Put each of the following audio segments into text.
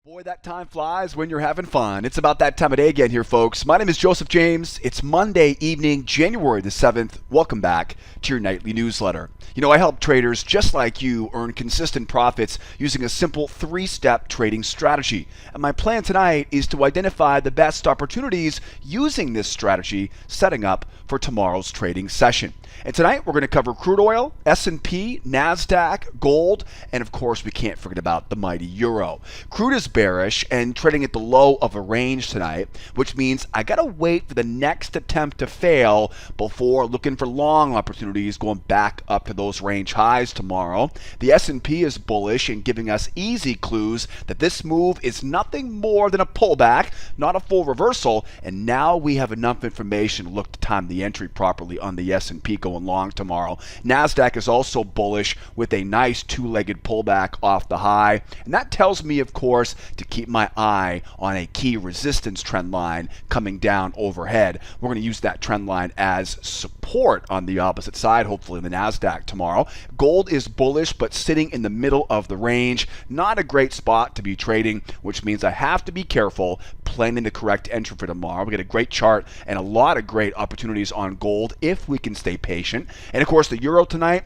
Boy, that time flies when you're having fun. It's about that time of day again here, folks. My name is Joseph James. It's Monday evening, January the 7th. Welcome back to your nightly newsletter. You know, I help traders just like you earn consistent profits using a simple three-step trading strategy. And my plan tonight is to identify the best opportunities using this strategy, setting up for tomorrow's trading session. And tonight we're going to cover crude oil, S&P, Nasdaq, gold, and of course we can't forget about the mighty euro. Crude is bearish and trading at the low of a range tonight, which means I got to wait for the next attempt to fail before looking for long opportunities going back up to those range highs tomorrow. The S&P is bullish and giving us easy clues that this move is nothing more than a pullback, not a full reversal, and now we have enough information to look to time the entry properly on the S&P going long tomorrow. Nasdaq is also bullish with a nice two-legged pullback off the high, and that tells me, of course, to keep my eye on a key resistance trend line coming down overhead. We're going to use that trend line as support on the opposite side, hopefully in the Nasdaq tomorrow. Gold is bullish but sitting in the middle of the range. Not a great spot to be trading, which means I have to be careful planning the correct entry for tomorrow. We get a great chart and a lot of great opportunities on gold if we can stay patient. And of course the euro tonight,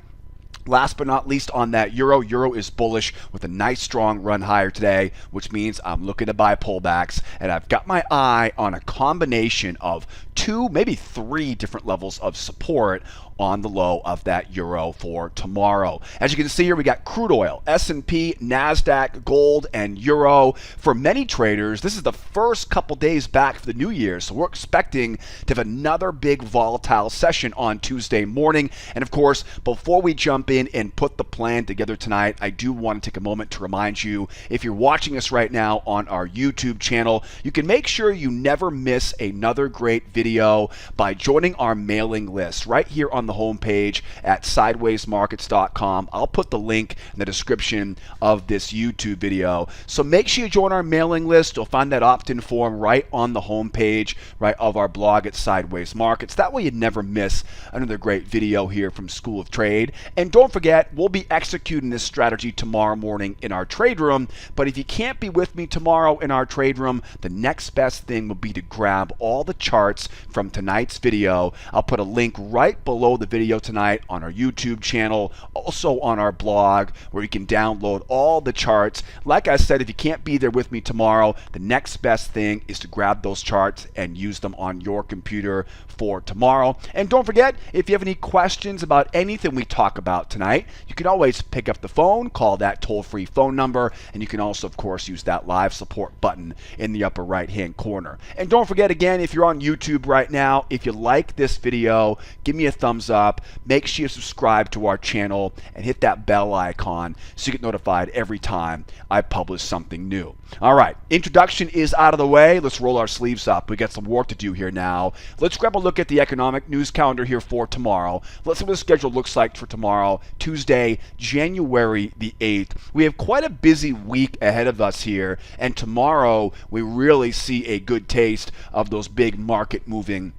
last but not least on that euro is bullish with a nice strong run higher today, which means I'm looking to buy pullbacks, and I've got my eye on a combination of two, maybe three different levels of support on the low of that euro for tomorrow. As you can see here, we got crude oil, S&P, Nasdaq, gold, and euro. For many traders, this is the first couple days back for the new year, so we're expecting to have another big volatile session on Tuesday morning. And of course, before we jump in and put the plan together tonight, I do want to take a moment to remind you, if you're watching us right now on our YouTube channel, you can make sure you never miss another great video by joining our mailing list right here on the homepage at sidewaysmarkets.com. I'll put the link in the description of this YouTube video. So make sure you join our mailing list. You'll find that opt-in form right on the homepage right of our blog at Sideways Markets. That way you never miss another great video here from School of Trade. And don't forget, we'll be executing this strategy tomorrow morning in our trade room. But if you can't be with me tomorrow in our trade room, the next best thing will be to grab all the charts from tonight's video. I'll put a link right below the video tonight on our YouTube channel, also on our blog, where you can download all the charts. Like I said, if you can't be there with me tomorrow, the next best thing is to grab those charts and use them on your computer for tomorrow. And don't forget, if you have any questions about anything we talk about tonight, you can always pick up the phone, call that toll-free phone number, and you can also, of course, use that live support button in the upper right-hand corner. And don't forget, again, if you're on YouTube right now, if you like this video, give me a thumbs up. Make sure you subscribe to our channel and hit that bell icon so you get notified every time I publish something new. All right, introduction is out of the way. Let's roll our sleeves up. We got some work to do here now. Let's grab a look at the economic news calendar here for tomorrow. Let's see what the schedule looks like for tomorrow, Tuesday, January the 8th. We have quite a busy week ahead of us here, and tomorrow we really see a good taste of those big market moving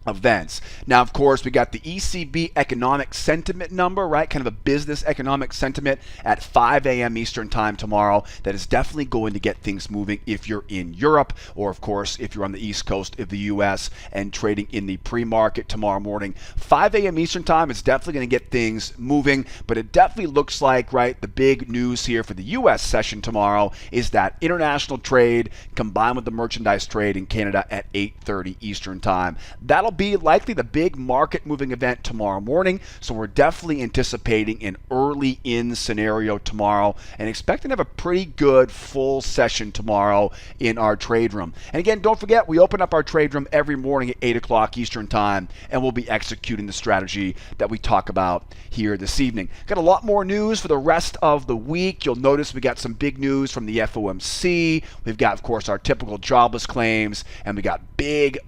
events. Now, of course, we got the ECB economic sentiment number, right? Kind of a business economic sentiment at 5 a.m. Eastern time tomorrow. That is definitely going to get things moving if you're in Europe, or of course, if you're on the East Coast of the US and trading in the pre-market tomorrow morning. 5 a.m. Eastern time is definitely going to get things moving, but it definitely looks like, right, the big news here for the US session tomorrow is that international trade combined with the merchandise trade in Canada at 8:30 Eastern time. That'll be likely the big market moving event tomorrow morning, so we're definitely anticipating an early in scenario tomorrow and expecting to have a pretty good full session tomorrow in our trade room. And again, don't forget, we open up our trade room every morning at 8 o'clock Eastern time, and we'll be executing the strategy that we talk about here this evening. Got a lot more news for the rest of the week. You'll notice we got some big news from the FOMC. We've got, of course, our typical jobless claims, and we got big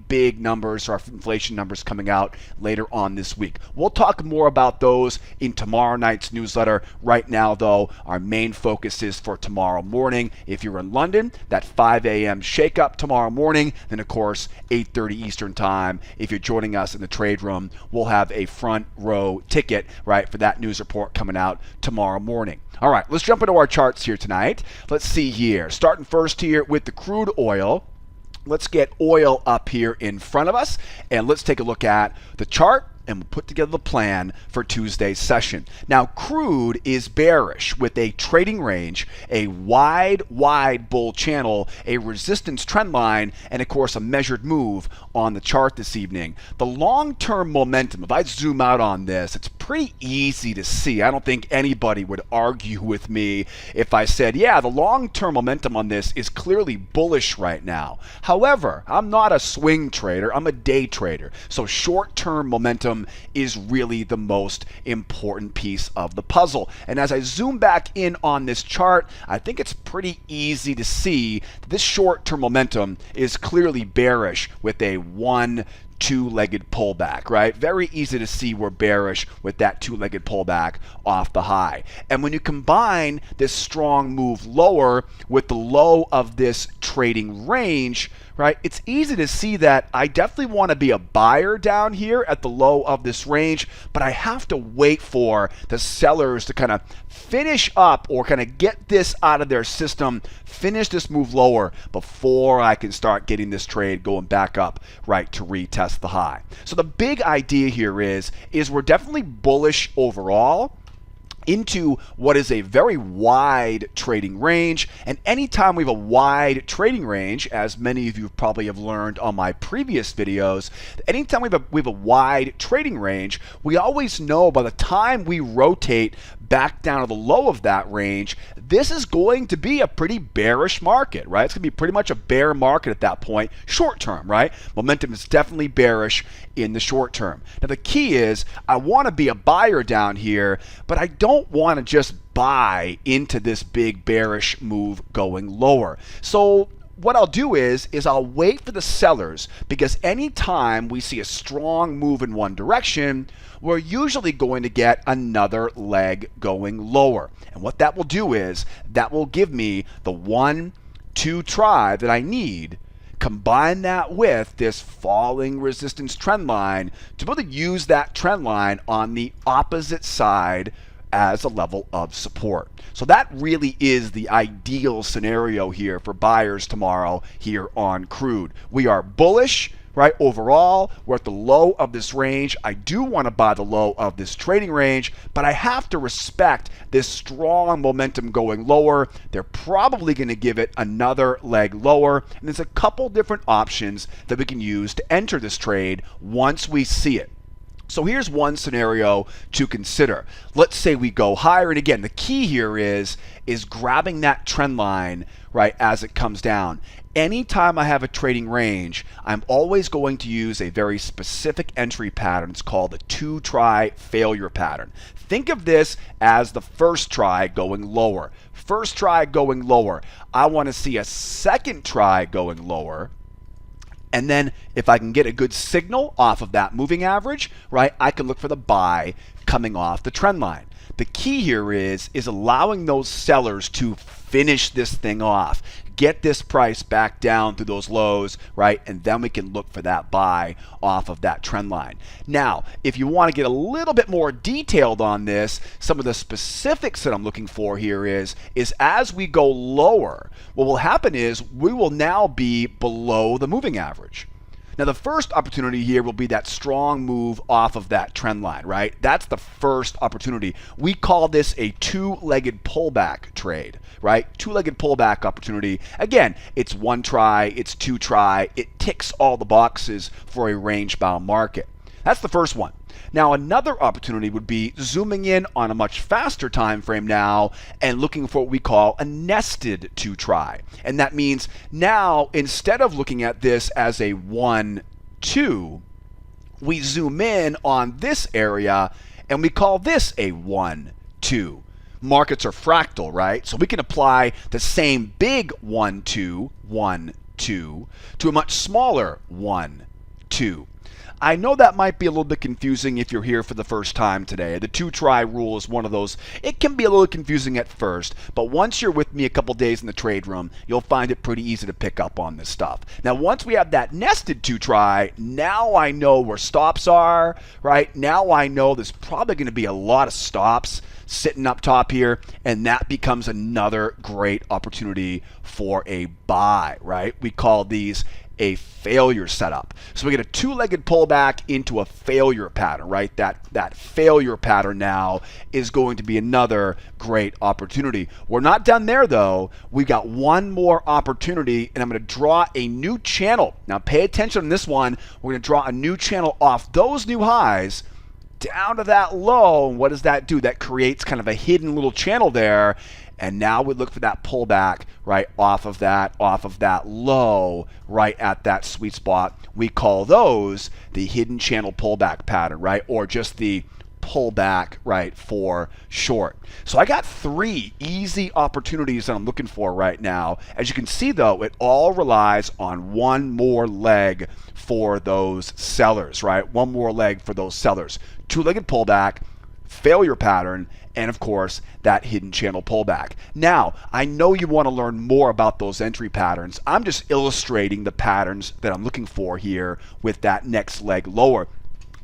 numbers for our inflation inflation numbers coming out later on this week. We'll talk more about those in tomorrow night's newsletter. Right now, though, our main focus is for tomorrow morning. If you're in London, that 5 a.m. shake-up tomorrow morning. Then, of course, 8:30 Eastern Time. If you're joining us in the trade room, we'll have a front row ticket, right, for that news report coming out tomorrow morning. All right, let's jump into our charts here tonight. Let's see here. Starting first here with the crude oil. Let's get oil up here in front of us, and let's take a look at the chart, and we'll put together the plan for Tuesday's session. Now, crude is bearish with a trading range, a wide bull channel, a resistance trend line, and of course a measured move on the chart this evening. The long-term momentum, if I zoom out on this, it's pretty easy to see. I don't think anybody would argue with me if I said, yeah, the long-term momentum on this is clearly bullish right now. However, I'm not a swing trader, I'm a day trader. So short-term momentum is really the most important piece of the puzzle. And as I zoom back in on this chart, I think it's pretty easy to see that this short-term momentum is clearly bearish with a two-legged pullback, right? Very easy to see we're bearish with that two-legged pullback off the high. And when you combine this strong move lower with the low of this trading range, right, it's easy to see that I definitely want to be a buyer down here at the low of this range, but I have to wait for the sellers to kind of finish up or kind of get this out of their system, finish this move lower before I can start getting this trade going back up, right, to retest the high. So the big idea here is we're definitely bullish overall into what is a very wide trading range. And anytime we have a wide trading range, as many of you probably have learned on my previous videos, anytime we have a wide trading range, we always know by the time we rotate back down to the low of that range, this is going to be a pretty bearish market, right? It's going to be pretty much a bear market at that point, short term, right? Momentum is definitely bearish in the short term. Now, the key is I want to be a buyer down here, but I don't want to just buy into this big bearish move going lower. So what I'll do is I'll wait for the sellers, because anytime we see a strong move in one direction, we're usually going to get another leg going lower. And what that will do is that will give me the 1-2 try that I need. Combine that with this falling resistance trend line to be able to use that trend line on the opposite side as a level of support. So that really is the ideal scenario here for buyers tomorrow here on crude. We are bullish, right? Overall, we're at the low of this range. I do want to buy the low of this trading range, but I have to respect this strong momentum going lower. They're probably going to give it another leg lower. And there's a couple different options that we can use to enter this trade once we see it. So here's one scenario to consider. Let's say we go higher, and again, the key here is grabbing that trend line, right, as it comes down. Anytime I have a trading range, I'm always going to use a very specific entry pattern. It's called a 2-try failure pattern. Think of this as the first try going lower. First try going lower. I want to see a second try going lower. And then if I can get a good signal off of that moving average, right, I can look for the buy coming off the trend line. The key here is allowing those sellers to finish this thing off, get this price back down through those lows, right? And then we can look for that buy off of that trend line. Now, if you want to get a little bit more detailed on this, some of the specifics that I'm looking for here is as we go lower, what will happen is we will now be below the moving average. Now, the first opportunity here will be that strong move off of that trend line, right? That's the first opportunity. We call this a two-legged pullback trade, right? Two-legged pullback opportunity. Again, it's 1 try, it's 2 try. It ticks all the boxes for a range-bound market. That's the first one. Now, another opportunity would be zooming in on a much faster time frame now and looking for what we call a nested 2 try. And that means now, instead of looking at this as a 1-2, we zoom in on this area and we call this a 1-2. Markets are fractal, right? So we can apply the same big 1-2, 1-2 to a much smaller 1-2. I know that might be a little bit confusing if you're here for the first time today. The 2-try rule is one of those. It can be a little confusing at first, but once you're with me a couple days in the trade room, you'll find it pretty easy to pick up on this stuff. Now, once we have that nested 2-try, now I know where stops are, right? Now I know there's probably going to be a lot of stops sitting up top here, and that becomes another great opportunity for a buy, right? We call these a failure setup. So we get a 2-legged pullback into a failure pattern, right? That failure pattern now is going to be another great opportunity. We're not done there though. We've got one more opportunity, and I'm going to draw a new channel. Now pay attention on this one. We're going to draw a new channel off those new highs down to that low. And what does that do? That creates kind of a hidden little channel there. And now we look for that pullback right off of that low, right at that sweet spot. We call those the hidden channel pullback pattern, right? Or just the pullback, right, for short. So I got 3 easy opportunities that I'm looking for right now. As you can see though, it all relies on one more leg for those sellers, right? One more leg for those sellers. 2-legged pullback, failure pattern, and of course that hidden channel pullback. Now I know you want to learn more about those entry patterns. I'm just illustrating the patterns that I'm looking for here with that next leg lower.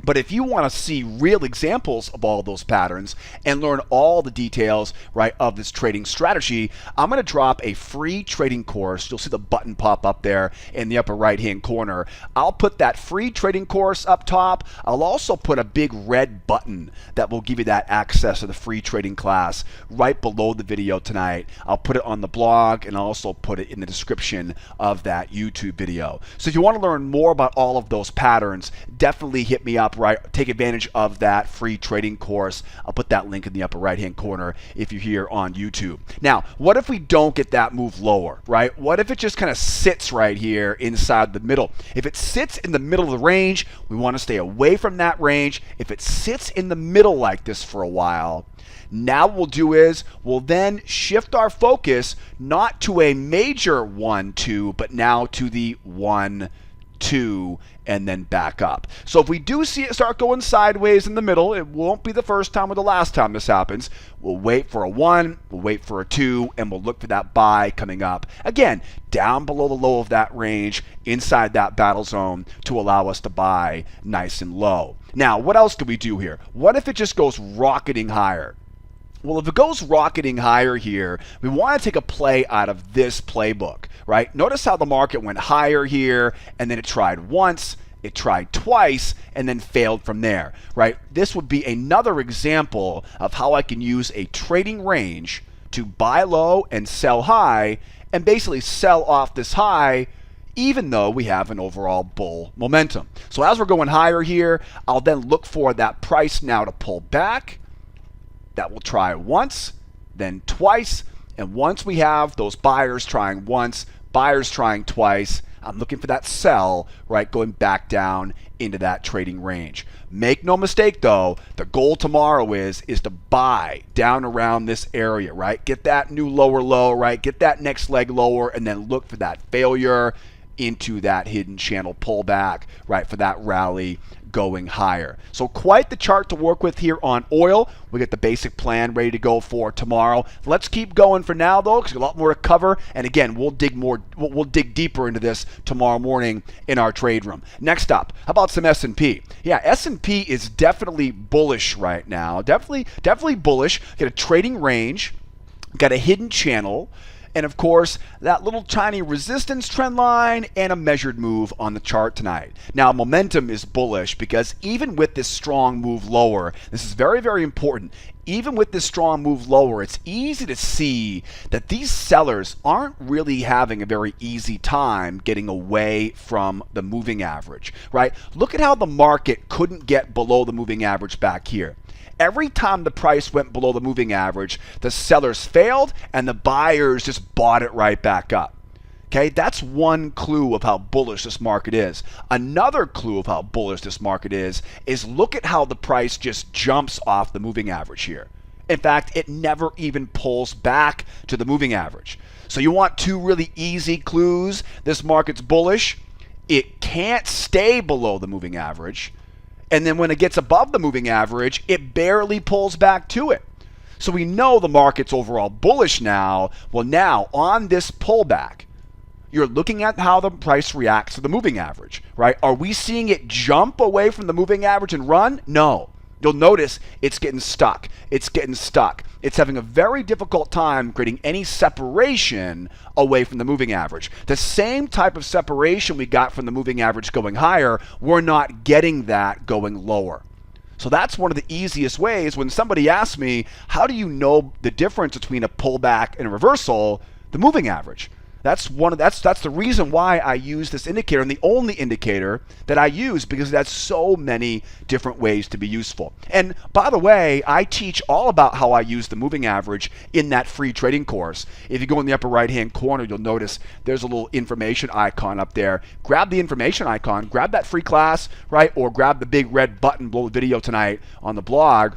But if you want to see real examples of all those patterns and learn all the details, right, of this trading strategy, I'm going to drop a free trading course. You'll see the button pop up there in the upper right-hand corner. I'll put that free trading course up top. I'll also put a big red button that will give you that access to the free trading class right below the video tonight. I'll put it on the blog, and I'll also put it in the description of that YouTube video. So if you want to learn more about all of those patterns, definitely hit me up. Right, take advantage of that free trading course. I'll put that link in the upper right hand corner if you're here on YouTube. Now, what if we don't get that move lower, right? What if it just kind of sits right here inside the middle? If it sits in the middle of the range, we want to stay away from that range. If it sits in the middle like this for a while, now what we'll do is we'll then shift our focus not to a major 1-2, but now to the 1-2, and then back up. So if we do see it start going sideways in the middle, it won't be the first time or the last time this happens. We'll wait for a 1, we'll wait for a 2, and we'll look for that buy coming up. Again, down below the low of that range, inside that battle zone to allow us to buy nice and low. Now, what else do we do here? What if it just goes rocketing higher? Well, if it goes rocketing higher here, we want to take a play out of this playbook, right? Notice how the market went higher here, and then it tried once, it tried twice, and then failed from there, right? This would be another example of how I can use a trading range to buy low and sell high, and basically sell off this high even though we have an overall bull momentum. So as we're going higher here, I'll then look for that price now to pull back. That will try once, then twice, and once we have those buyers trying once, buyers trying twice, I'm looking for that sell, right, going back down into that trading range. Make no mistake though, the goal tomorrow is to buy down around this area, right? Get that new lower low, right? Get that next leg lower, and then look for that failure into that hidden channel pullback, right, for that rally going higher. So quite the chart to work with here on oil. We get the basic plan ready to go for tomorrow. Let's keep going for now though, because a lot more to cover. And again, we'll dig deeper into this tomorrow morning in our trade room. Next up, how about some S&P? Yeah, S&P is definitely bullish right now. Definitely bullish. Got a trading range, got a hidden channel, and of course, that little tiny resistance trend line and a measured move on the chart tonight. Now, momentum is bullish because even with this strong move lower, this is very, very important. Even with this strong move lower, it's easy to see that these sellers aren't really having a very easy time getting away from the moving average, right? Look at how the market couldn't get below the moving average back here. Every time the price went below the moving average, the sellers failed and the buyers just bought it right back up. Okay, that's one clue of how bullish this market is. Another clue of how bullish this market is look at how the price just jumps off the moving average here. In fact, it never even pulls back to the moving average. So you want two really easy clues this market's bullish. it can't stay below the moving average. And then when it gets above the moving average, it barely pulls back to it. So we know the market's overall bullish now. Well, now on this pullback, you're looking at how the price reacts to the moving average, right? Are we seeing it jump away from the moving average and run? No. You'll notice it's getting stuck. It's getting stuck. It's having a very difficult time creating any separation away from the moving average. The same type of separation we got from the moving average going higher, we're not getting that going lower. So that's one of the easiest ways. When somebody asks me, how do you know the difference between a pullback and a reversal? The moving average. That's the reason why I use this indicator, and the only indicator that I use, because it has so many different ways to be useful. And by the way, I teach all about how I use the moving average in that free trading course. If you go in the upper right hand corner, you'll notice there's a little information icon up there. Grab the information icon, grab that free class, right? Or grab the big red button below the video tonight on the blog.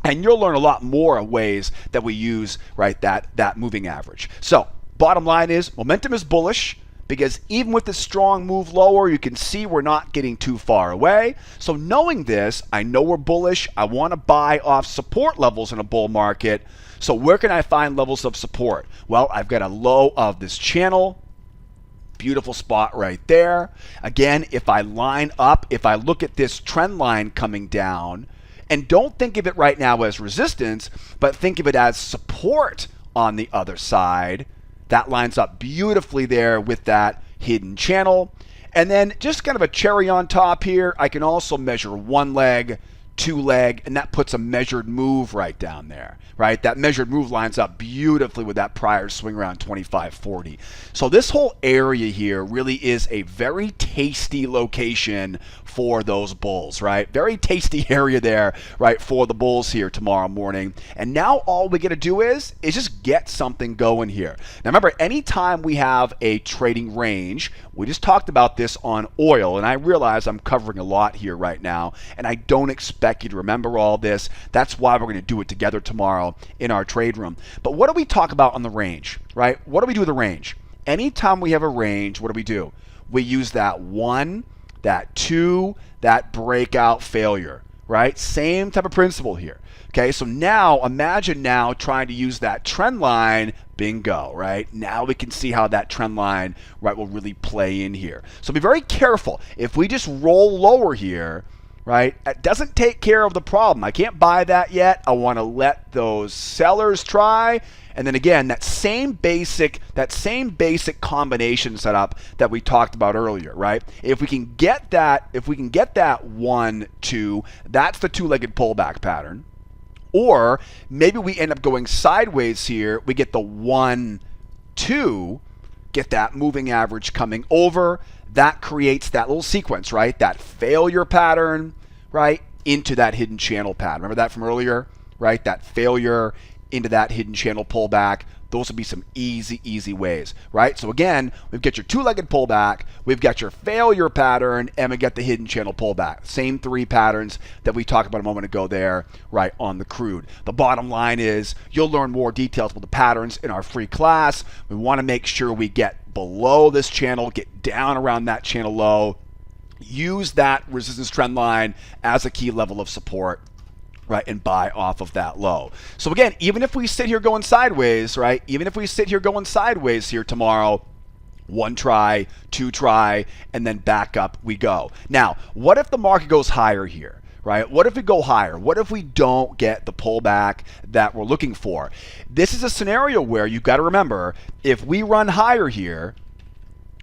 And you'll learn a lot more ways that we use, right, that moving average. So bottom line is momentum is bullish, because even with the strong move lower, you can see we're not getting too far away. So knowing this, I know we're bullish. I want to buy off support levels in a bull market. So where can I find levels of support? Well, I've got a low of this channel. Beautiful spot right there. Again, if I line up, if I look at this trend line coming down, and don't think of it right now as resistance, but think of it as support on the other side. That lines up beautifully there with that hidden channel. And then just kind of a cherry on top here, I can also measure one leg, two leg, and that puts a measured move right down there, right? That measured move lines up beautifully with that prior swing around 25.40. So this whole area here really is a very tasty location for those bulls, right? Very tasty area there, right, for the bulls here tomorrow morning. And now all we got to do is just get something going here. Now remember, anytime we have a trading range, we just talked about this on oil, and I realize I'm covering a lot here right now, and I don't expect you to remember all this. That's why we're going to do it together tomorrow in our trade room. But what do we talk about on the range, right? What do we do with the range? Anytime we have a range, what do? We use that 1, that 2, that breakout failure, right? Same type of principle here. Okay, so now imagine now trying to use that trend line. Bingo, right? Now we can see how that trend line, right, will really play in here. So be very careful. If we just roll lower here, right, it doesn't take care of the problem. I can't buy that yet. I want to let those sellers try. And then again, that same basic combination setup that we talked about earlier, right? If we can get that 1, 2, that's the two-legged pullback pattern. Or maybe we end up going sideways here. We get the 1, 2, get that moving average coming over. That creates that little sequence, right? That failure pattern, right, into that hidden channel pattern. Remember that from earlier, right? That failure into that hidden channel pullback. Those would be some easy ways, right? So again, we've got your two-legged pullback, we've got your failure pattern, and we got the hidden channel pullback. Same 3 patterns that we talked about a moment ago there, right, on the crude. The bottom line is you'll learn more details about the patterns in our free class. We want to make sure we get below this channel, get down around that channel low, use that resistance trend line as a key level of support, right, and buy off of that low. So again, even if we sit here going sideways, right, even if we sit here going sideways here tomorrow, 1 try, 2 try, and then back up we go. Now, what if the market goes higher here, right? What if we go higher? What if we don't get the pullback that we're looking for? This is a scenario where you've got to remember, if we run higher here,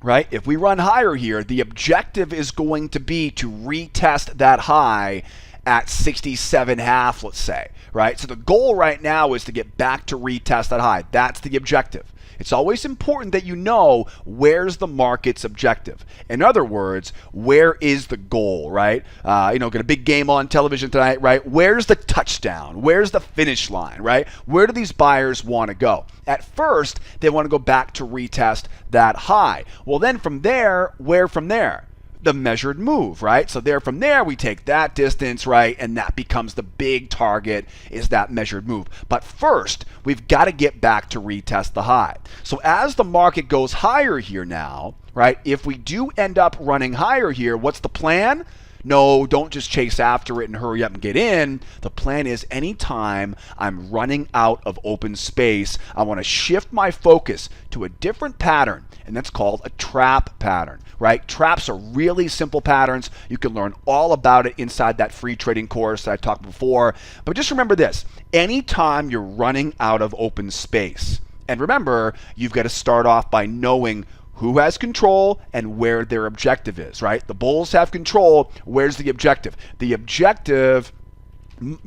right, if we run higher here, the objective is going to be to retest that high at 67.5, let's say, right? So the goal right now is to get back to retest that high. That's the objective. It's always important that you know where's the market's objective. In other words, where is the goal, right? Got a big game on television tonight, right? Where's the touchdown? Where's the finish line, right? Where do these buyers want to go? At first, they want to go back to retest that high. Well, then from there, where from there? the measured move, right? So there, from there, we take that distance, right? And that becomes the big target, is that measured move. But first, we've got to get back to retest the high. So as the market goes higher here now, right? If we do end up running higher here, what's the plan? No, don't just chase after it and hurry up and get in. The plan is anytime I'm running out of open space, I want to shift my focus to a different pattern, and that's called a trap pattern, right? Traps are really simple patterns. You can learn all about it inside that free trading course that I talked before. But just remember this, anytime you're running out of open space, and remember, you've got to start off by knowing who has control and where their objective is, right? The bulls have control. Where's the objective? The objective,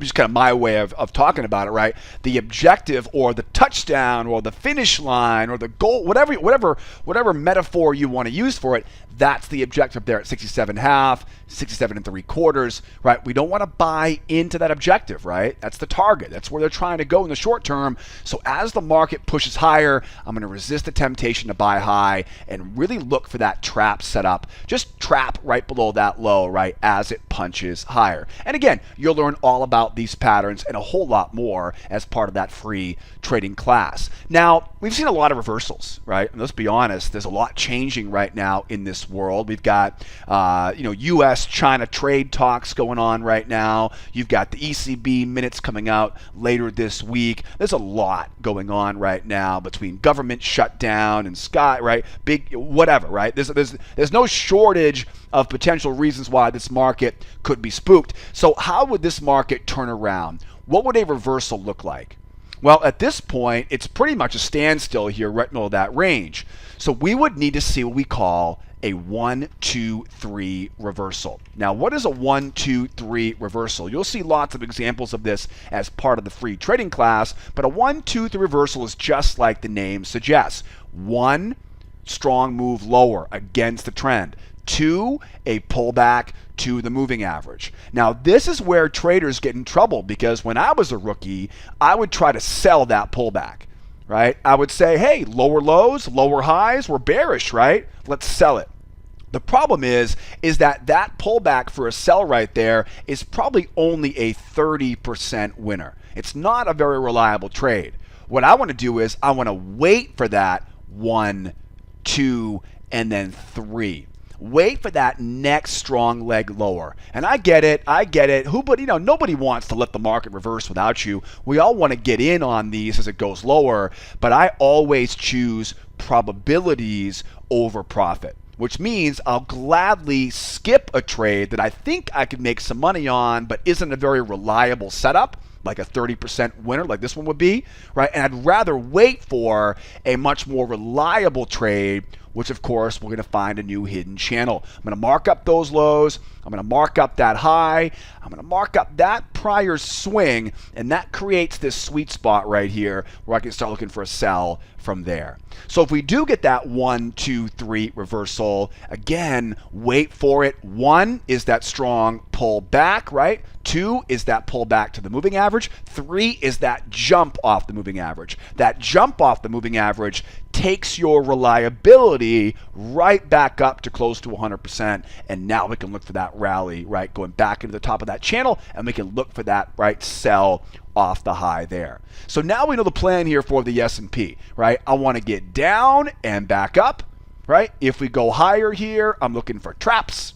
just kind of my way of talking about it, right? The objective, or the touchdown, or the finish line, or the goal, whatever metaphor you want to use for it, that's the objective there at 67.5, 67.75, right? We don't want to buy into that objective, right? That's the target. That's where they're trying to go in the short term. So as the market pushes higher, I'm going to resist the temptation to buy high and really look for that trap setup. Just trap right below that low, right, as it punches higher. And again, you'll learn all about these patterns and a whole lot more as part of that free trading class. Now, we've seen a lot of reversals, right? And let's be honest, there's a lot changing right now in this world. We've got, U.S.-China trade talks going on right now. You've got the ECB minutes coming out later this week. There's a lot going on right now between government shutdown and right? Big whatever, right? There's no shortage of potential reasons why this market could be spooked. So how would this market turn around? What would a reversal look like? Well, at this point, it's pretty much a standstill here right in the middle of that range. So we would need to see what we call a 1, 2, 3 reversal. Now, what is a 1, 2, 3 reversal? You'll see lots of examples of this as part of the free trading class, but a 1, 2, 3 reversal is just like the name suggests. 1, strong move lower against the trend. 2, a pullback to the moving average. Now, this is where traders get in trouble, because when I was a rookie, I would try to sell that pullback, right? I would say, hey, lower lows, lower highs, we're bearish, right? Let's sell it. The problem is that pullback for a sell right there is probably only a 30% winner. It's not a very reliable trade. What I want to do is I want to wait for that 1, 2, and then 3. Wait for that next strong leg lower. And I get it. Nobody wants to let the market reverse without you. We all want to get in on these as it goes lower, but I always choose probabilities over profit, which means I'll gladly skip a trade that I think I could make some money on, but isn't a very reliable setup, like a 30% winner like this one would be, right? And I'd rather wait for a much more reliable trade, which of course we're going to find a new hidden channel. I'm going to mark up those lows. I'm going to mark up that high. I'm going to mark up that prior swing, and that creates this sweet spot right here where I can start looking for a sell from there. So if we do get that 1, 2, 3 reversal, again, wait for it. 1 is that strong pull back, right? 2 is that pull back to the moving average. 3 is that jump off the moving average. That jump off the moving average takes your reliability right back up to close to 100%, and now we can look for that rally, right, going back into the top of that channel, and we can look for that, right, sell off the high there. So now we know the plan here for the S&P, right? I want to get down and back up, right? If we go higher here, I'm looking for traps.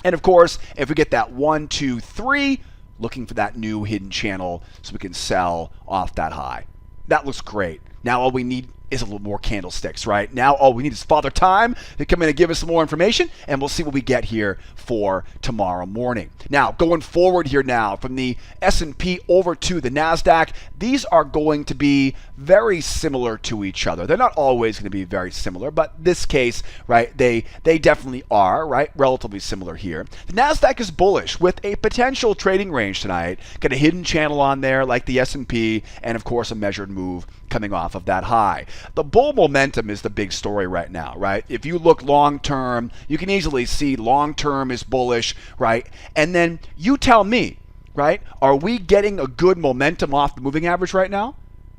And of course, if we get that 1, 2, 3, looking for that new hidden channel so we can sell off that high. That looks great. Now all we need is a little more candlesticks, right? Now all we need is Father Time to come in and give us some more information, and we'll see what we get here for tomorrow morning. Now, going forward here now, from the S&P over to the Nasdaq, these are going to be very similar to each other. They're not always going to be very similar, but this case, right, they definitely are, right, relatively similar here. The Nasdaq is bullish with a potential trading range tonight. Got a hidden channel on there like the S&P, and of course a measured move coming off of that high. The bull momentum is the big story right now, right? If you look long term, you can easily see long term is bullish, right? And then you tell me, right? Are we getting a good momentum off the moving average right now?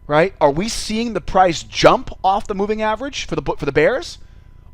Right? Are we seeing the price jump off the moving average for the bears?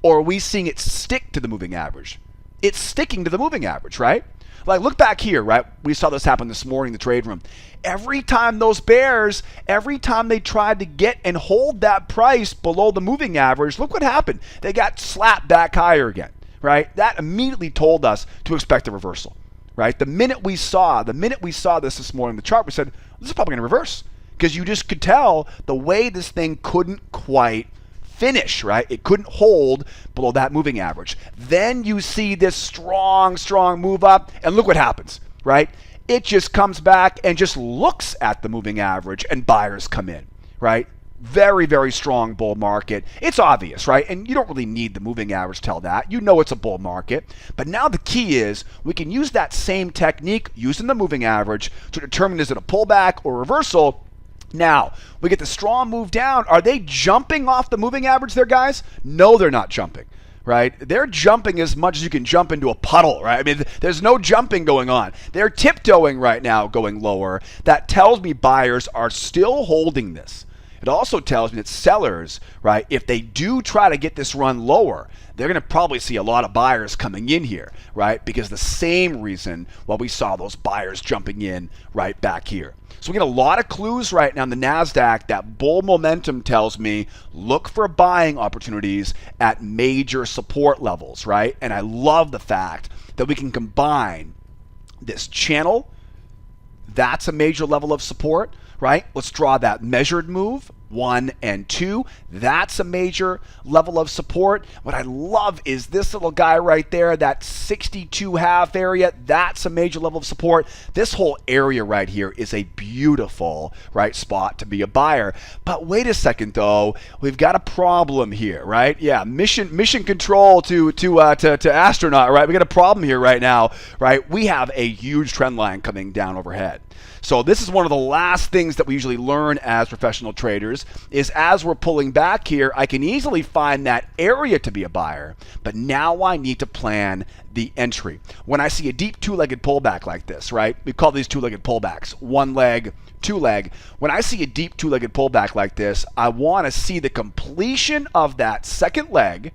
Or are we seeing it stick to the moving average? it's sticking to the moving average, right? Like, look back here, right? We saw this happen this morning in the trade room. Every time those bears, every time they tried to get and hold that price below the moving average, look what happened. They got slapped back higher again, right? That immediately told us to expect a reversal, right? The minute we saw this morning in the chart, we said, this is probably going to reverse, because you just could tell the way this thing couldn't quite finish, right? It couldn't hold below that moving average. Then you see this strong move up, and look what happens, right? It just comes back and just looks at the moving average, and buyers come in, right? Very, very strong bull market. It's obvious, right? And you don't really need the moving average to tell that. You know it's a bull market. But now the key is we can use that same technique using the moving average to determine, is it a pullback or reversal? Now, we get the strong move down. Are they jumping off the moving average there, guys? No, they're not jumping, right? They're jumping as much as you can jump into a puddle, right? I mean, there's no jumping going on. They're tiptoeing right now, going lower. That tells me buyers are still holding this. It also tells me that sellers, right, if they do try to get this run lower, they're going to probably see a lot of buyers coming in here, right? Because the same reason why we saw those buyers jumping in right back here. So we get a lot of clues right now in the Nasdaq that bull momentum tells me look for buying opportunities at major support levels, right? And I love the fact that we can combine this channel. That's a major level of support, right? Let's draw that measured move, 1 and 2. That's a major level of support. What I love is this little guy right there, that 62.5 area. That's a major level of support. This whole area right here is a beautiful, right, spot to be a buyer. But wait a second though, we've got a problem here, right? Yeah, mission control to astronaut, right? We got a problem here right now, right? We have a huge trend line coming down overhead. So this is one of the last things that we usually learn as professional traders is as we're pulling back here, I can easily find that area to be a buyer, but now I need to plan the entry. When I see a deep two-legged pullback like this, right? We call these two-legged pullbacks, one leg, two leg. When I see a deep two-legged pullback like this, I want to see the completion of that second leg.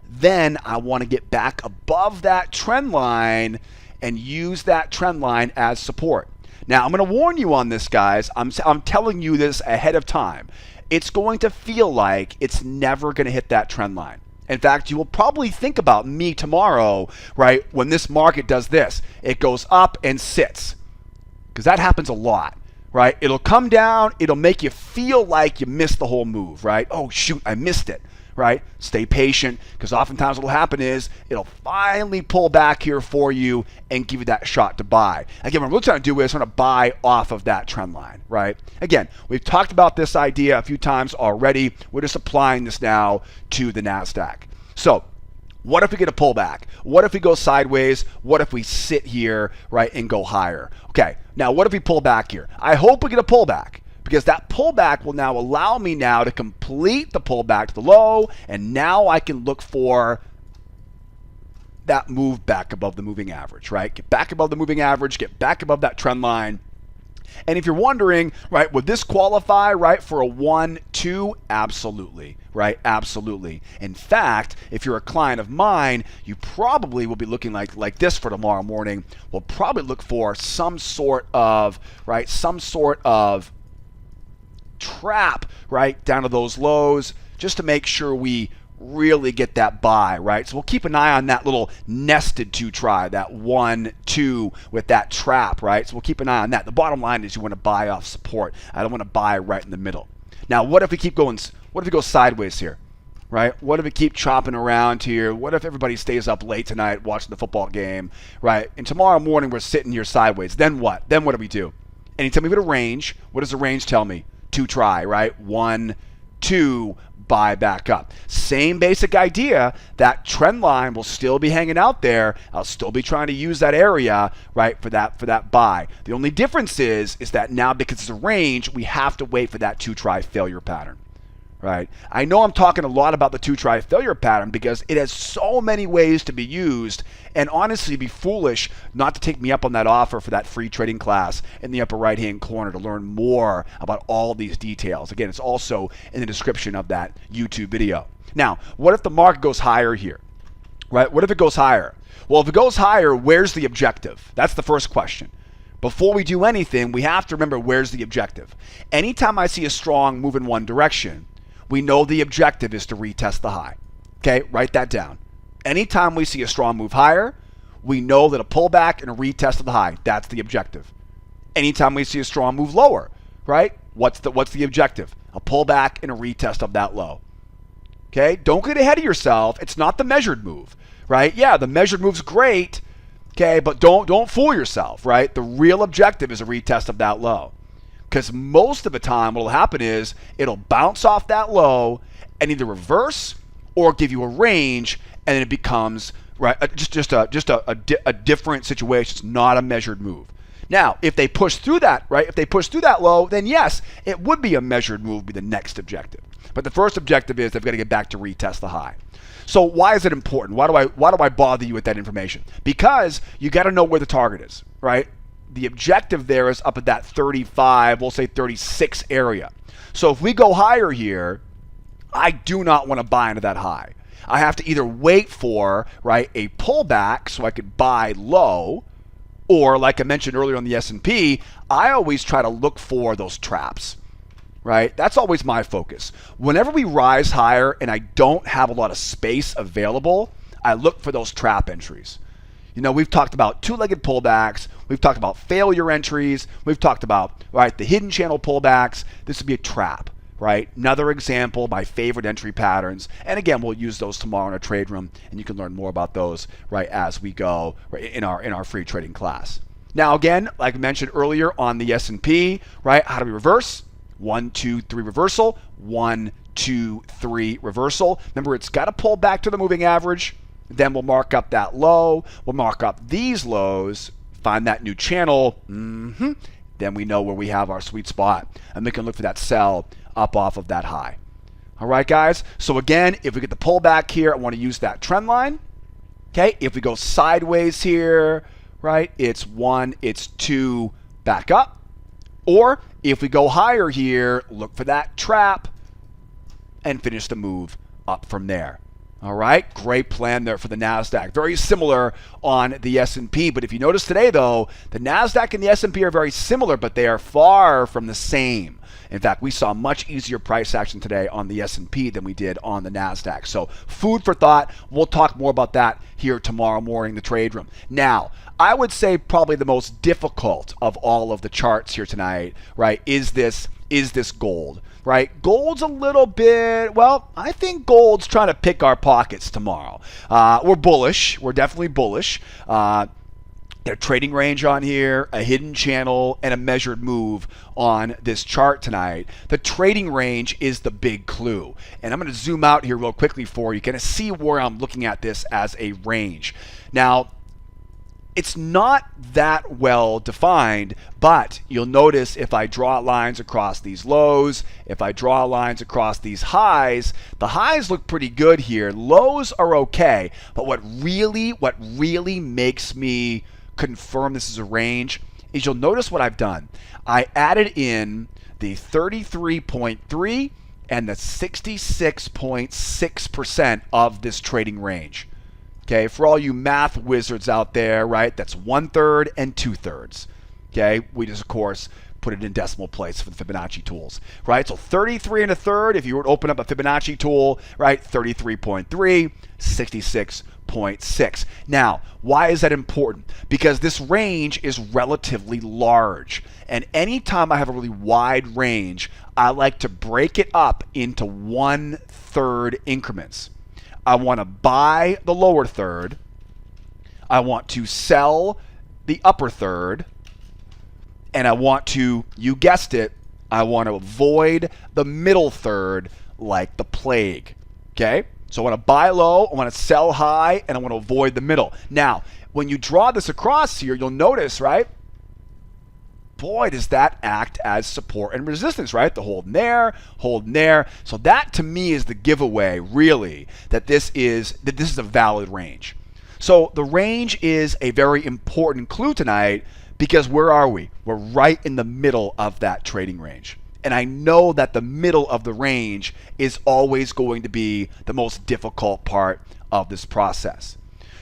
Then I want to get back above that trend line and use that trend line as support. Now, I'm going to warn you on this, guys. I'm telling you this ahead of time. It's going to feel like it's never going to hit that trend line. In fact, you will probably think about me tomorrow, right, when this market does this. It goes up and sits, because that happens a lot, right? It'll come down. It'll make you feel like you missed the whole move, right? Oh, shoot, I missed it. Right? Stay patient, because oftentimes what will happen is it'll finally pull back here for you and give you that shot to buy. Again, what I'm really trying to do is I'm going to buy off of that trend line, right? Again, we've talked about this idea a few times already. We're just applying this now to the Nasdaq. So what if we get a pullback? What if we go sideways? What if we sit here, right, and go higher? Okay, now what if we pull back here? I hope we get a pullback, because that pullback will now allow me now to complete the pullback to the low, and now I can look for that move back above the moving average, right? Get back above the moving average, get back above that trend line. And if you're wondering, right, would this qualify, right, for a 1-2? Absolutely, right? Absolutely. In fact, if you're a client of mine, you probably will be looking like this for tomorrow morning. We'll probably look for some sort of, right, trap right down to those lows, just to make sure we really get that buy, right? So we'll keep an eye on that little nested two try, that 1-2 with that trap, right? So we'll keep an eye on that. The bottom line is you want to buy off support. I don't want to buy right in the middle. Now, what if we keep going? What if we go sideways here, right? What if we keep chopping around here? What if everybody stays up late tonight watching the football game, right? And tomorrow morning we're sitting here sideways. Then what? Then what do we do? Anytime we get a range, what does the range tell me? Two try, right? 1-2, buy back up. Same basic idea. That trend line will still be hanging out there. I'll still be trying to use that area, right, for that buy. The only difference is that now, because it's a range, we have to wait for that two try failure pattern. Right? I know I'm talking a lot about the two-try failure pattern because it has so many ways to be used, and honestly, it'd be foolish not to take me up on that offer for that free trading class in the upper right-hand corner to learn more about all these details. Again, it's also in the description of that YouTube video. Now, what if the market goes higher here? right? What if it goes higher? Well, if it goes higher, where's the objective? That's the first question. Before we do anything, we have to remember where's the objective. Anytime I see a strong move in one direction, we know the objective is to retest the high. Okay, write that down. Anytime we see a strong move higher, we know that a pullback and a retest of the high, that's the objective. Anytime we see a strong move lower, right? What's the objective? A pullback and a retest of that low. Okay, don't get ahead of yourself. It's not the measured move, right? Yeah, the measured move's great, okay, but don't fool yourself, right? The real objective is a retest of that low. Because most of the time what will happen is it'll bounce off that low and either reverse or give you a range, and then it becomes right just a different situation. It's not a measured move. Now, if they push through that, right? If they push through that low, then yes, it would be a measured move, be the next objective. But the first objective is they've got to get back to retest the high. So why is it important? Why do I bother you with that information? Because you got to know where the target is, right? The objective there is up at that 35, we'll say 36 area. So if we go higher here, I do not want to buy into that high. I have to either wait for, right, a pullback so I could buy low, or like I mentioned earlier on the S&P, I always try to look for those traps, right? That's always my focus. Whenever we rise higher and I don't have a lot of space available, I look for those trap entries. You know, we've talked about two-legged pullbacks. We've talked about failure entries. We've talked about, right, the hidden channel pullbacks. This would be a trap, right? Another example, my favorite entry patterns. And again, we'll use those tomorrow in our trade room, and you can learn more about those, right, as we go right, in our free trading class. Now, again, like I mentioned earlier on the S&P, right, how do we reverse? 1, 2, 3 reversal. 1, 2, 3 reversal. Remember, it's got to pull back to the moving average. Then we'll mark up that low. We'll mark up these lows, find that new channel. Then we know where we have our sweet spot, and we can look for that sell up off of that high. All right, guys. So again, if we get the pullback here, I want to use that trend line. Okay. If we go sideways here, right, it's 1, it's 2, back up. Or if we go higher here, look for that trap and finish the move up from there. All right, great plan there for the Nasdaq. Very similar on the S&P, but if you notice today though, the Nasdaq and the S&P are very similar, but they are far from the same. In fact, we saw much easier price action today on the S&P than we did on the Nasdaq. So food for thought. We'll talk more about that here tomorrow morning in the trade room. Now, I would say probably the most difficult of all of the charts here tonight, right, is this gold. Right, gold's a little bit, well, I think gold's trying to pick our pockets tomorrow. We're bullish. We're definitely bullish. Got a trading range on here, a hidden channel, and a measured move on this chart tonight. The trading range is the big clue. And I'm going to zoom out here real quickly for you, kind of see where I'm looking at this as a range. Now, it's not that well defined, but you'll notice if I draw lines across these lows, if I draw lines across these highs, the highs look pretty good here. Lows are okay, but what really makes me confirm this is a range is you'll notice what I've done. I added in the 33.3 and the 66.6% of this trading range. Okay, for all you math wizards out there, right, that's 1/3 and 2/3. Okay, we just, of course, put it in decimal place for the Fibonacci tools, right? So 33 1/3, if you were to open up a Fibonacci tool, right, 33.3, 66.6. Now, why is that important? Because this range is relatively large. And anytime I have a really wide range, I like to break it up into 1/3 increments. I want to buy the lower third. I want to sell the upper third. And I want to, you guessed it, I want to avoid the middle third like the plague. Okay? So I want to buy low, I want to sell high, and I want to avoid the middle. Now, when you draw this across here, you'll notice, right? Boy, does that act as support and resistance, right? The hold in there, hold in there. So that to me is the giveaway, really, that this is a valid range. So the range is a very important clue tonight because where are we? We're right in the middle of that trading range. And I know that the middle of the range is always going to be the most difficult part of this process.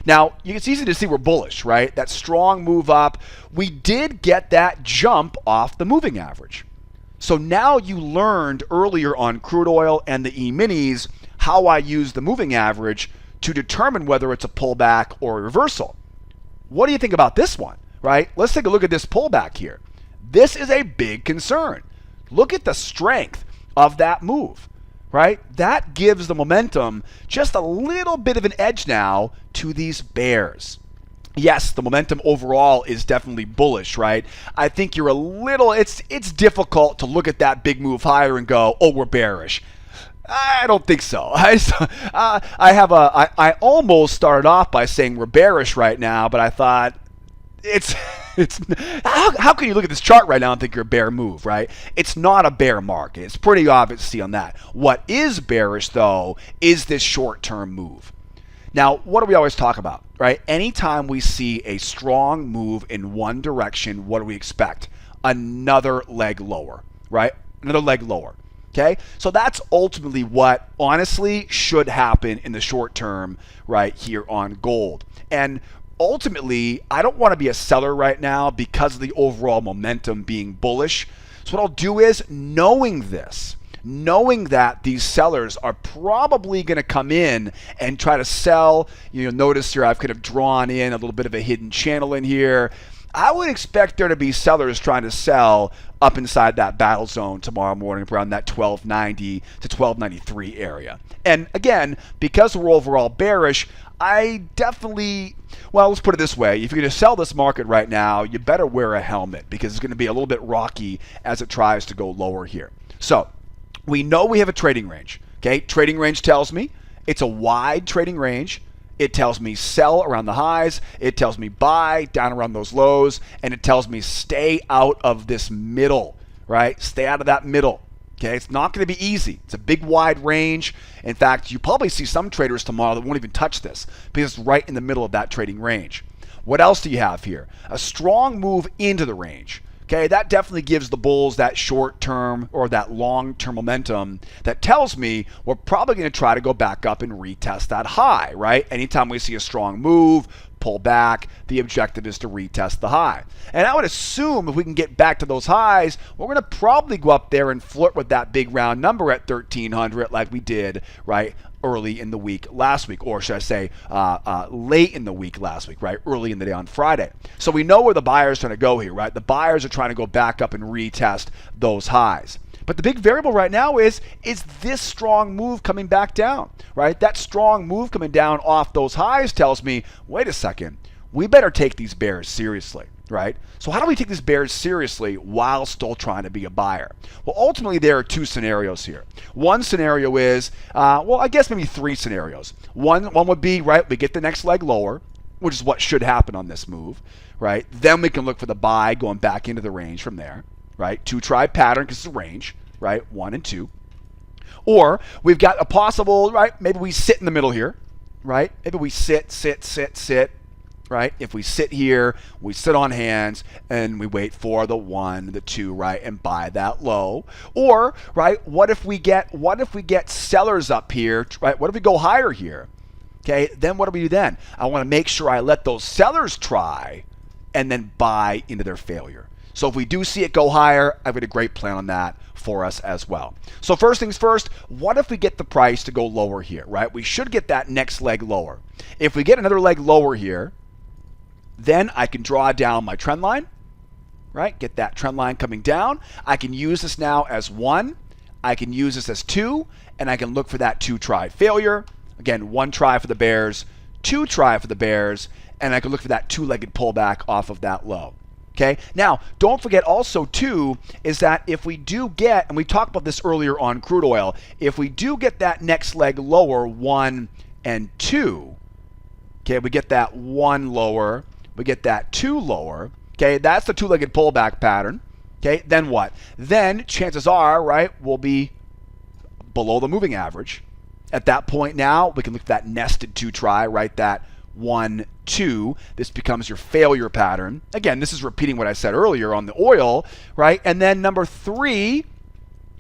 Now, it's easy to see we're bullish, right? That strong move up. We did get that jump off the moving average. So now you learned earlier on crude oil and the E-minis how I use the moving average to determine whether it's a pullback or a reversal. What do you think about this one, right? Let's take a look at this pullback here. This is a big concern. Look at the strength of that move, right? That gives the momentum just a little bit of an edge now to these bears. Yes, the momentum overall is definitely bullish, right? I think you're a little, it's difficult to look at that big move higher and go, oh, we're bearish. I don't think so. I almost started off by saying we're bearish right now, but I thought how can you look at this chart right now and think you're a bear move, right? It's not a bear market. It's pretty obvious to see on that. What is bearish though is this short-term move. Now, what do we always talk about, right? Anytime we see a strong move in one direction, what do we expect? Another leg lower, right? Another leg lower. Okay, so that's ultimately what honestly should happen in the short term right here on gold. And ultimately, I don't want to be a seller right now because of the overall momentum being bullish. So what I'll do is, knowing that these sellers are probably going to come in and try to sell, notice here I've kind of drawn in a little bit of a hidden channel in here. I would expect there to be sellers trying to sell up inside that battle zone tomorrow morning around that 1290 to 1293 area. And again, because we're overall bearish, I definitely, well, let's put it this way. If you're going to sell this market right now, you better wear a helmet because it's going to be a little bit rocky as it tries to go lower here. So we know we have a trading range. Okay, trading range tells me it's a wide trading range. It tells me sell around the highs, it tells me buy down around those lows, and it tells me stay out of this middle, right? Stay out of that middle. Okay, it's not going to be easy. It's a big wide range. In fact, you probably see some traders tomorrow that won't even touch this because it's right in the middle of that trading range. What else do you have here? A strong move into the range. Okay, that definitely gives the bulls that short-term or that long-term momentum that tells me we're probably going to try to go back up and retest that high, right? Anytime we see a strong move, pull back, the objective is to retest the high. And I would assume if we can get back to those highs, we're going to probably go up there and flirt with that big round number at 1300 like we did, right? Early in the week last week, or should I say late in the week last week, right? Early in the day on Friday. So we know where the buyers are trying to go here, right? The buyers are trying to go back up and retest those highs. But the big variable right now is this strong move coming back down, right? That strong move coming down off those highs tells me, wait a second, we better take these bears seriously, right? So how do we take these bears seriously while still trying to be a buyer? Well, ultimately, there are two scenarios here. One scenario is, well, I guess maybe three scenarios. One would be, right, we get the next leg lower, which is what should happen on this move, right? Then we can look for the buy going back into the range from there, right? Two try pattern because it's a range, right? 1 and 2. Or we've got a possible, right? Maybe we sit in the middle here, right? Maybe we sit, right? If we sit here, we sit on hands and we wait for the 1, the 2, right? And buy that low. Or, right? What if we get sellers up here, right? What if we go higher here? Okay, then what do we do then? I want to make sure I let those sellers try and then buy into their failure. So if we do see it go higher, I've got a great plan on that for us as well. So first things first, what if we get the price to go lower here, right? We should get that next leg lower. If we get another leg lower here, then I can draw down my trend line, right? Get that trend line coming down. I can use this now as 1. I can use this as 2, and I can look for that 2 try failure. Again, 1 try for the bears, 2 try for the bears, and I can look for that 2-legged pullback off of that low. Okay. Now, don't forget also too is that if we do get, and we talked about this earlier on crude oil, if we do get that next leg lower, 1 and 2, okay, we get that 1 lower, we get that 2 lower, okay, that's the 2-legged pullback pattern. Okay, then what? Then chances are, right, we'll be below the moving average. At that point now, we can look at that nested 2 try, right, that 1, 2. This becomes your failure pattern. Again, this is repeating what I said earlier on the oil, right? And then number 3,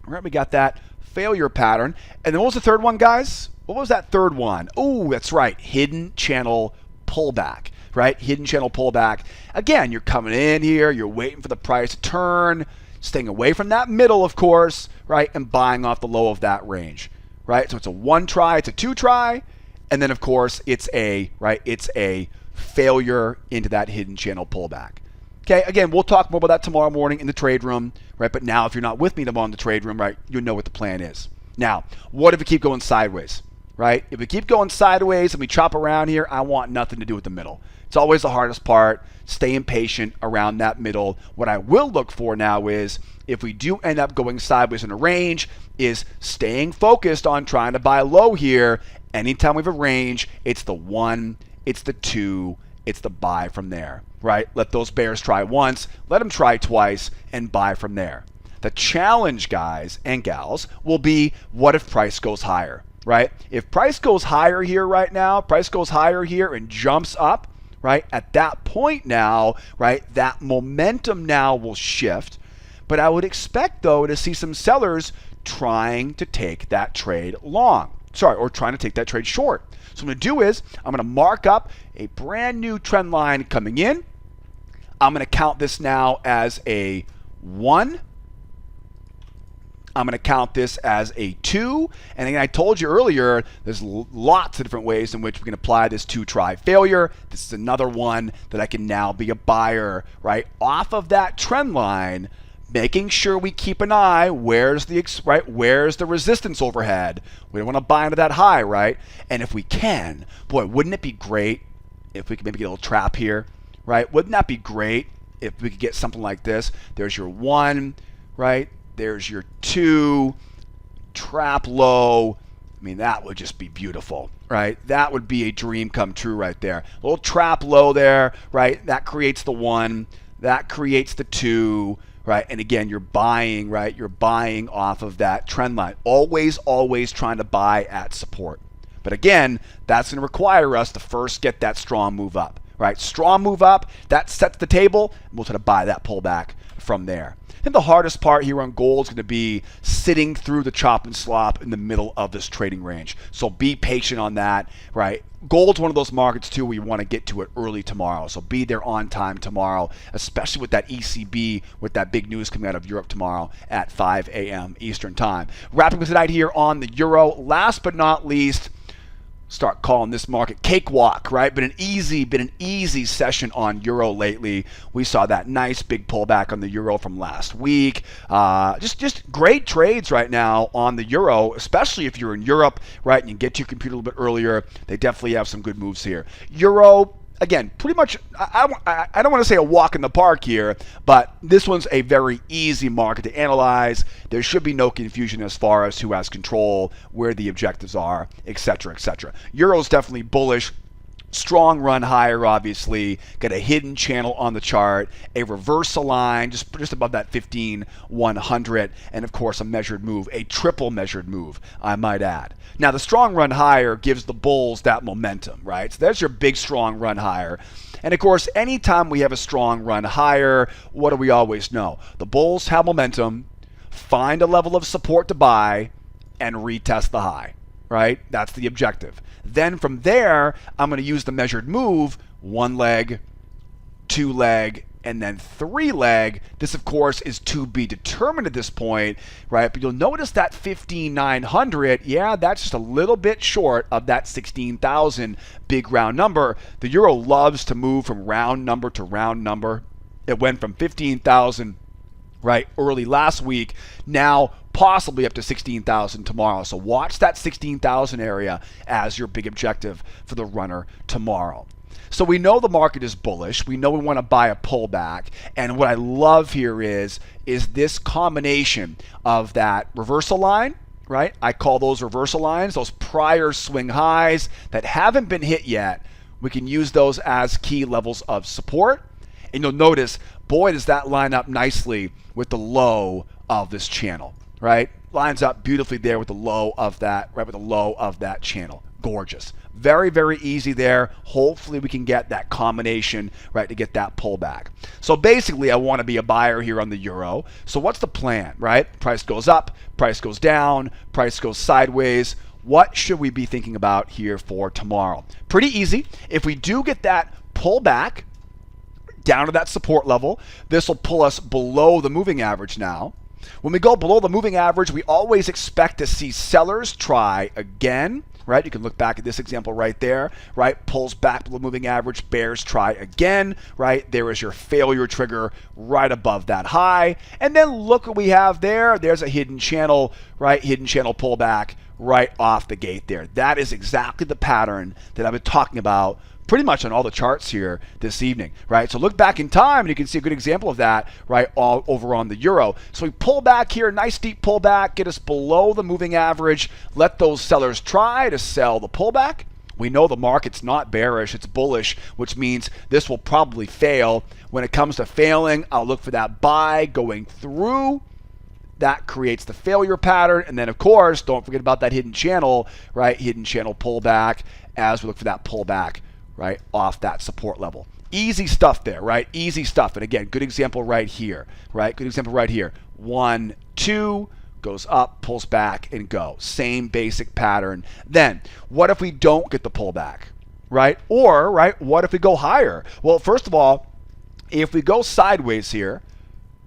right, we got that failure pattern. And then what was the third one, guys? What was that third one? Oh, that's right, hidden channel pullback, right? Hidden channel pullback. Again, you're coming in here, you're waiting for the price to turn, staying away from that middle, of course, right? And buying off the low of that range, right? So it's a 1 try, it's a 2 try, and then of course it's a, right? It's a failure into that hidden channel pullback. Okay, again, we'll talk more about that tomorrow morning in the trade room, right? But now if you're not with me tomorrow in the trade room, right, you know what the plan is. Now, what if we keep going sideways, right? If we keep going sideways and we chop around here, I want nothing to do with the middle. It's always the hardest part. Stay impatient around that middle. What I will look for now is, if we do end up going sideways in a range, is staying focused on trying to buy low here. Anytime we have a range, it's the 1, it's the 2, it's the buy from there, right? Let those bears try once, let them try twice, and buy from there. The challenge, guys and gals, will be, what if price goes higher, right? If price goes higher here right now, price goes higher here and jumps up, right? At that point now, right, that momentum now will shift. But I would expect, though, to see some sellers trying to take that trade long. Or trying to take that trade short. So what I'm going to do is, I'm going to mark up a brand new trend line coming in. I'm going to count this now as a 1. I'm going to count this as a 2. And again, I told you earlier, there's lots of different ways in which we can apply this 2-try failure. This is another one that I can now be a buyer, right, off of that trend line, making sure we keep an eye, where's the resistance overhead? We don't want to buy into that high, right? And if we can, boy, wouldn't it be great if we could maybe get a little trap here, right? Wouldn't that be great if we could get something like this? There's your 1, right? There's your 2, trap low. I mean, that would just be beautiful, right? That would be a dream come true right there. A little trap low there, right? That creates the 1, that creates the 2, right? And again, you're buying, right? You're buying off of that trend line. Always, always trying to buy at support. But again, that's going to require us to first get that strong move up, right? Strong move up, that sets the table, and we'll try to buy that pullback from there. I think the hardest part here on gold is going to be sitting through the chop and slop in the middle of this trading range. So be patient on that, right? Gold's one of those markets too where you want to get to it early tomorrow. So be there on time tomorrow, especially with that ECB, with that big news coming out of Europe tomorrow at 5 a.m. Eastern time. Wrapping up tonight here on the euro. Last but not least, start calling this market cakewalk, right? Been an easy session on euro lately. We saw that nice big pullback on the euro from last week. Just great trades right now on the euro, especially if you're in Europe, right? And you get to your computer a little bit earlier. They definitely have some good moves here. Euro, again, pretty much, I don't want to say a walk in the park here, but this one's a very easy market to analyze. There should be no confusion as far as who has control, where the objectives are, etc., etc. Euro's definitely bullish. Strong run higher, obviously. Got a hidden channel on the chart, a reversal line just above that 15,100, and of course a measured move, a triple measured move, I might add. Now the strong run higher gives the bulls that momentum, right? So there's your big strong run higher. And of course, anytime we have a strong run higher, what do we always know? The bulls have momentum, find a level of support to buy, and retest the high, right? That's the objective. Then from there, I'm going to use the measured move, 1 leg, 2 leg, and then 3 leg. This, of course, is to be determined at this point, right? But you'll notice that 15,900, yeah, that's just a little bit short of that 16,000 big round number. The euro loves to move from round number to round number. It went from 15,000, right, early last week, now possibly up to 16,000 tomorrow. So watch that 16,000 area as your big objective for the runner tomorrow. So we know the market is bullish. We know we want to buy a pullback. And what I love here is this combination of that reversal line, right? I call those reversal lines, those prior swing highs that haven't been hit yet. We can use those as key levels of support. And you'll notice, boy, does that line up nicely with the low of this channel, right? Lines up beautifully there with the low of that, right, with the low of that channel. Gorgeous. Very, very easy there. Hopefully we can get that combination, right, to get that pullback. So basically, I want to be a buyer here on the euro. So what's the plan, right? Price goes up, price goes down, price goes sideways. what should we be thinking about here for tomorrow? Pretty easy. If we do get that pullback down to that support level, this will pull us below the moving average now. When we go below the moving average, we always expect to see sellers try again, right? You can look back at this example right there, right? Pulls back below the moving average, bears try again, right? There is your failure trigger right above that high. And then look what we have there. There's a hidden channel, right? Hidden channel pullback right off the gate there. That is exactly the pattern that I've been talking about pretty much on all the charts here this evening, right? So look back in time and you can see a good example of that, right, all over on the euro. So we pull back here, nice deep pullback, get us below the moving average, let those sellers try to sell the pullback. We know the market's not bearish, it's bullish, which means this will probably fail. When it comes to failing, I'll look for that buy going through. That creates the failure pattern. And then, of course, don't forget about that hidden channel, right? Hidden channel pullback as we look for that pullback, right, off that support level. Easy stuff there, right? Easy stuff. And again, good example right here, right? Good example right here. 1, 2, goes up, pulls back, and go. Same basic pattern. Then, what if we don't get the pullback, right? Or, right, what if we go higher? Well, first of all, if we go sideways here,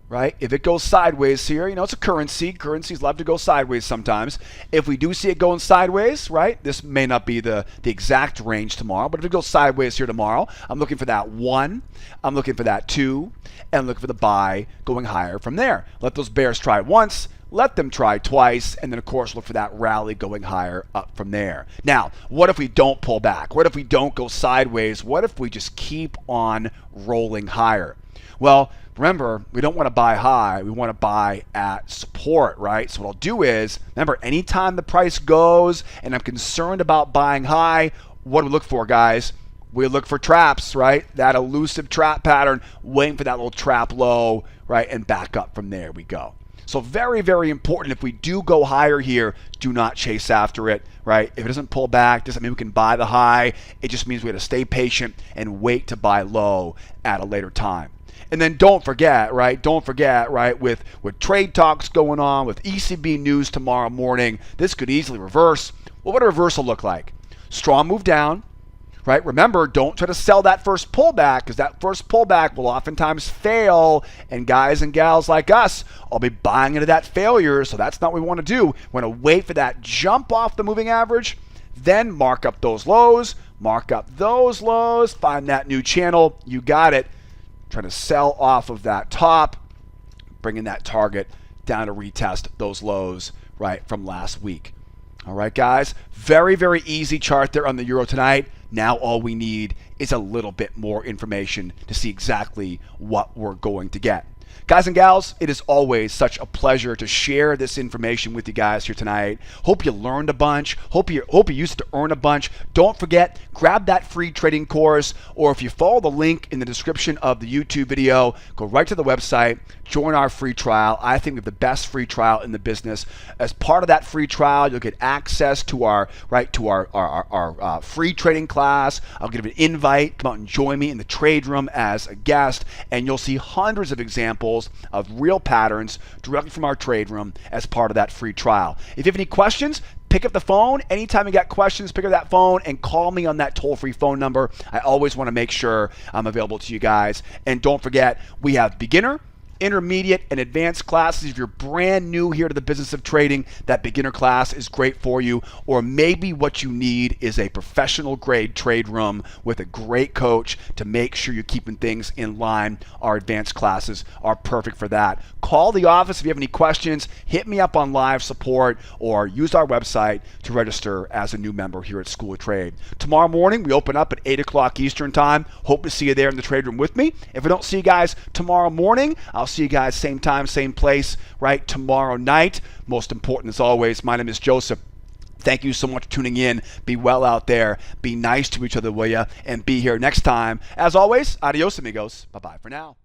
right? If it goes sideways here, you know, it's a currency. Currencies love to go sideways sometimes. If we do see it going sideways, right? This may not be the exact range tomorrow, but if it goes sideways here tomorrow, I'm looking for that 1, I'm looking for that 2, and I'm looking for the buy going higher from there. Let those bears try once, let them try twice, and then of course look for that rally going higher up from there. Now, what if we don't pull back? What if we don't go sideways? What if we just keep on rolling higher? Well, remember, we don't want to buy high. We want to buy at support, right? So what I'll do is, remember, anytime the price goes and I'm concerned about buying high, what do we look for, guys? We look for traps, right? That elusive trap pattern, waiting for that little trap low, right? And back up from there we go. So very, very important. If we do go higher here, do not chase after it, right? If it doesn't pull back, doesn't mean we can buy the high. It just means we have to stay patient and wait to buy low at a later time. And then don't forget, right? Don't forget, right? With trade talks going on, with ECB news tomorrow morning, this could easily reverse. Well, what does a reversal look like? Strong move down, right? Remember, don't try to sell that first pullback because that first pullback will oftentimes fail. And guys and gals like us, I'll be buying into that failure. So that's not what we want to do. We want to wait for that jump off the moving average, then mark up those lows, find that new channel. You got it. Trying to sell off of that top, bringing that target down to retest those lows, right, from last week. All right, guys, very, very easy chart there on the euro tonight. Now all we need is a little bit more information to see exactly what we're going to get. Guys and gals, it is always such a pleasure to share this information with you guys here tonight. Hope you learned a bunch. Hope you used it to earn a bunch. Don't forget, grab that free trading course, or if you follow the link in the description of the YouTube video, go right to the website, join our free trial. I think we have the best free trial in the business. As part of that free trial, you'll get access to our free trading class. I'll give you an invite. Come out and join me in the trade room as a guest, and you'll see hundreds of examples of real patterns directly from our trade room as part of that free trial. If you have any questions, pick up the phone. Anytime you got questions, pick up that phone and call me on that toll-free phone number. I always want to make sure I'm available to you guys. And don't forget, we have beginner, intermediate, and advanced classes. If you're brand new here to the business of trading, that beginner class is great for you. Or maybe what you need is a professional grade trade room with a great coach to make sure you're keeping things in line. Our advanced classes are perfect for that. Call the office if you have any questions. Hit me up on live support or use our website to register as a new member here at School of Trade. Tomorrow morning, we open up at 8 o'clock Eastern time. Hope to see you there in the trade room with me. If I don't see you guys tomorrow morning, I'll see you guys same time, same place, right, tomorrow night. Most important as always, my name is Joseph. Thank you so much for tuning in. Be well out there. Be nice to each other, will ya? And be here next time. As always, adios amigos. Bye-bye for now.